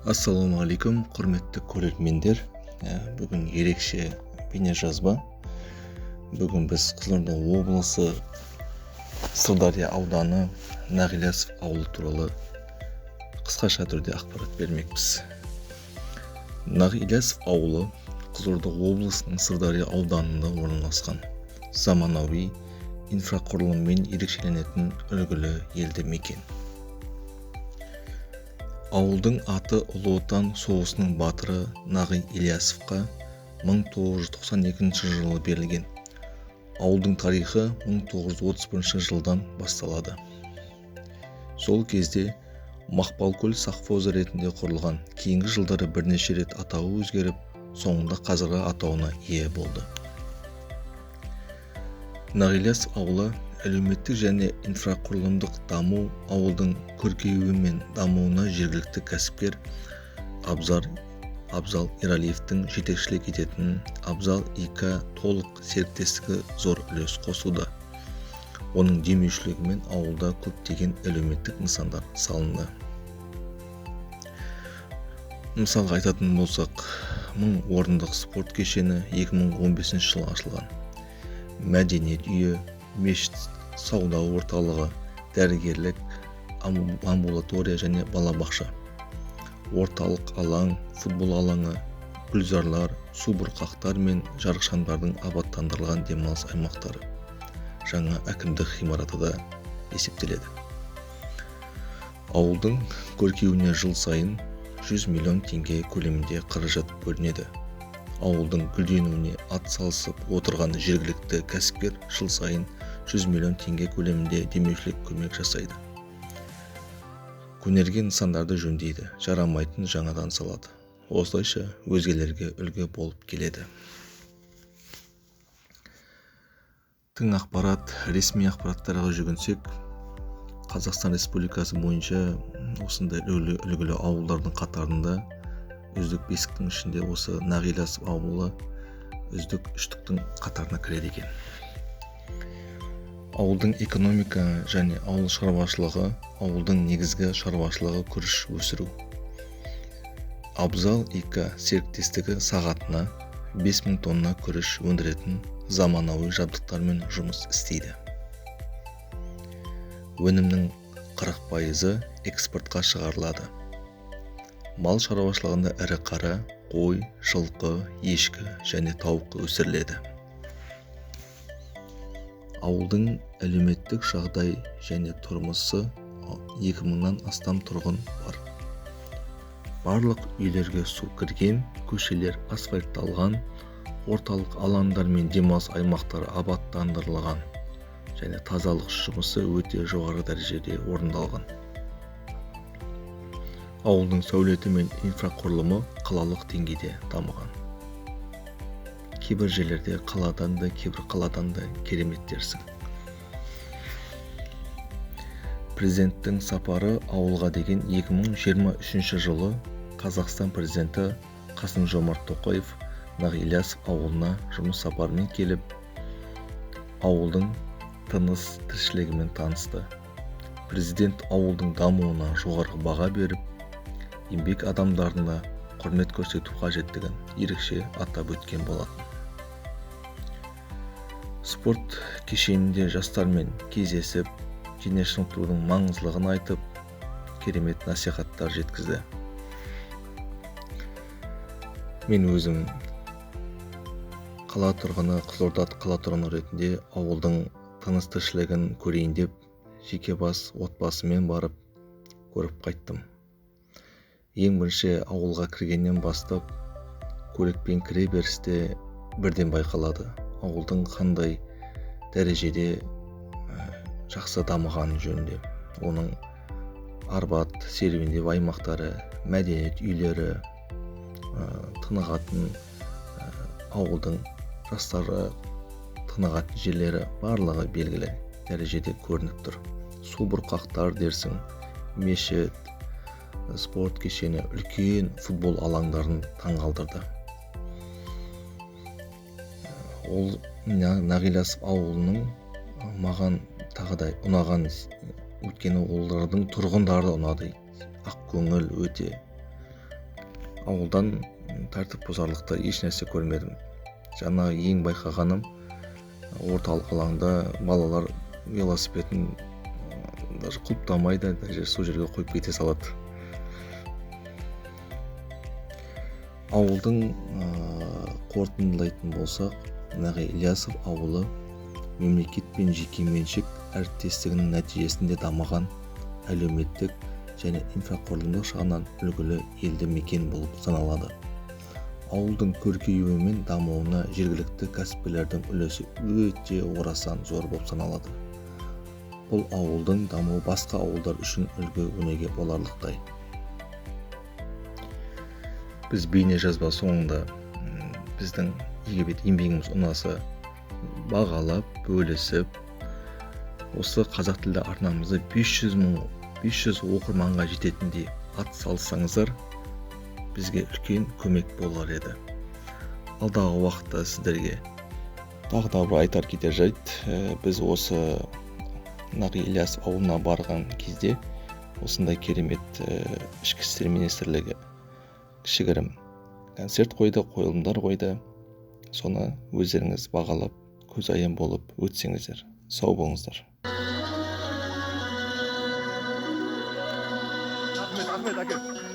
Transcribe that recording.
Ассалаумағалейкум, құрметті көрермендер. Бүгін ерекше бейнежазба. Бүгін біз Қызылорда облысы Сырдария ауданы Нағилясов ауылы туралы қысқаша түрде ақпарат бермекпіз. Нағилясов ауылы Қызылорда облысының Сырдария ауданында орналасқан заманауи инфрақұрылыммен ерекшеленетін үлгілі елді мекен. Ауылдың аты Ұлы Отан соғысының батыры Нағи Ілиясовқа 1992 жылы берілген. Ауылдың тарихы 1931 жылдан басталады. Сол кезде Мақпалкөл совхозы ретінде құрылған, кейінгі жылдары бірнеше рет атауы өзгеріп, соңында қазіргі атауына ие болды. Нағилясов ауылы әлеуметтік және инфрақұрылымдық даму, ауылдың көркеюі мен дамуына жергілікті кәсіпкер Абзал Ералиевтің жетекшілік ететін Абзал ИК толық серіктестігі зор үлес қосуда. Оның демеушілігімен ауылда көптеген әлеуметтік нысандар салынды. Мысалға айтатын болсақ, 1000 орындық спорт кешені 2015 жылы ашылған. Мәдениет үйі, мешіт, сауда орталығы, дәрігерлік, амбулатория және балабақша, орталық алаң, футбол алаңы, гүлзарлар, субұрқақтар мен жарықшамдардың абаттандырылған демалыс аймақтары, жаңа әкімдік ғимараты да есептеледі. Ауылдың көркеюіне жыл сайын 100 миллион теңге көлемінде қаражат бөлінеді. Ауылдың гүлденуіне атсалысып отырған жергілікті кәсіпкер жыл сайын 100 миллион теңге көлемінде демеушілік көмек жасайды. Көнерген нысандарды жөндейді, жарамайтын жаңадан салады. Осылайша өзгелерге үлгі болып келеді. Тың ақпарат, ресми ақпараттарға жүгінсек, Қазақстан Республикасы бойынша осындай үлгілі ауылдардың қатарында үздік 5-тің ішінде осы Нағилясов ауылы үздік 3-тің қатарына кіреді екен. Ауылдың экономика және ауыл шаруашылығы, ауылдың негізгі шаруашылығы күріш өсіру. Абзал ИК серіктестігі сағатына 5000 тонна күріш өндіретін заманауи жабдықтармен жұмыс істейді. Өнімнің 40% экспортқа шығарылады. Мал шаруашылығында ірі қара, қой, жылқы, ешкі және тауық өсіріледі. Ауылдың әлеуметтік жағдай және тұрмысы 2000-нан астам тұрғын бар. Барлық үйлерге су кірген, көшелер асфальтталған, орталық алаңдар мен демалыс аймақтары абаттандырылған және тазалық жұмысы өте жоғары дәрежеде орындалған. Ауылдың сәулеті мен инфрақұрылымы қалалық деңгейде дамыған. Кейбір жерлерде қаладан да, кейбір қаладан да кереметтерсің. Президенттің сапары ауылға деген 2023 жылы Қазақстан президенті Қасым-Жомарт Тоқаев Нағилясов ауылына жұмыс сапарымен келіп, ауылдың тыныс тіршілігімен танысты. Президент ауылдың дамуына жоғары баға беріп, еңбек адамдарына құрмет көрсету қажеттігін ерекше атап өткен болатын. Спорт кешенінде жастармен кездесіп, дене шынықтырудың маңыздылығын айтып, керемет насихаттар жеткізді. Мен өзім қала тұрғыны, Қызылорда қала тұрғыны ретінде ауылдың тыныс тіршілігін көрейін деп, жеке бас отбасымен барып көріп қайттым. Ең бірінші ауылға кіргеннен бастап, көлікпен кіре берісте бірден байқалады. Ауылдың қандай дәрежеде жақсы дамыған жөнінде. Оның Арбат, серуендеп аймақтары, мәдениет үйлері, тынығатын ауылдың жастары тынығатын жерлері барлығы белгілі дәрежеде көрініп тұр. Субұрқақтар дерсің, мешіт, спорт кешені, үлкен футбол алаңдарын таңғалдырды. Ол Нағилясов ауылының маған тағыдай ұнаған, өйткені олардың тұрғындары ұнады. Ақ көңіл, өте ауылдан тәртіп бұзарлықты еш нәрсе көрмедім. Жаңа ең байқағаным, орталық алаңда балалар велосипедін даже құлыптамайды, даже сол жерге қойып кете салады. Ауылдың қорытындылайтын болсақ, Нағи Ілиясов ауылы мемлекет пен жеке меншік әріптестігінің нәтижесінде дамыған әлеуметтік және инфрақұрылымдық жағынан үлгілі елді мекен болып саналады. Ауылдың көркеюі мен дамуына жергілікті кәсіпкерлердің үлесі өте орасан зор болып саналады. Бұл ауылдың дамуы басқа ауылдар үшін үлгі өнеге боларлықтай. Біз бейне жазба соңында біздің егебет еңбегіміз ұнаса бағалап, бөлісіп, осы қазақ тілді арнамызды 500 оқырманға жететіндей ат салсаңыздар, бізге үлкен көмек болар еді. Алдағы уақытта сіздерге тағы да бір айтар кетер жайт, біз осы Нағи Ілиясов ауылына барған кезде осындай керемет ішкі істер министрлігі кішігірім концерт қойды, қойылымдар қойды. Соны өздеріңіз бағалап, көзайым болып өтсеңіздер. Сау болыңыздар. Ахмет, әкел.